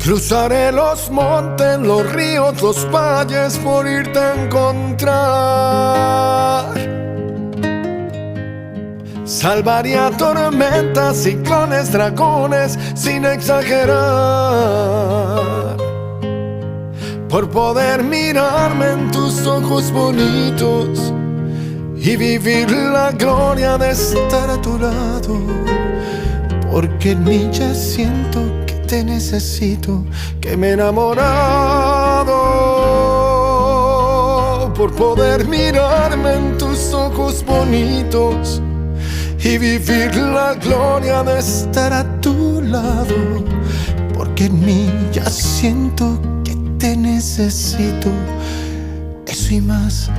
Cruzaré los montes, los ríos, los valles por irte a encontrar. Salvaría tormentas, ciclones, dragones, sin exagerar, por poder mirarme en tus ojos bonitos y vivir la gloria de estar a tu lado. Porque en mí ya siento que te necesito, que me he enamorado, por poder mirarme en tus ojos bonitos y vivir la gloria de estar a tu lado. Porque en mí ya siento que te necesito, eso y más.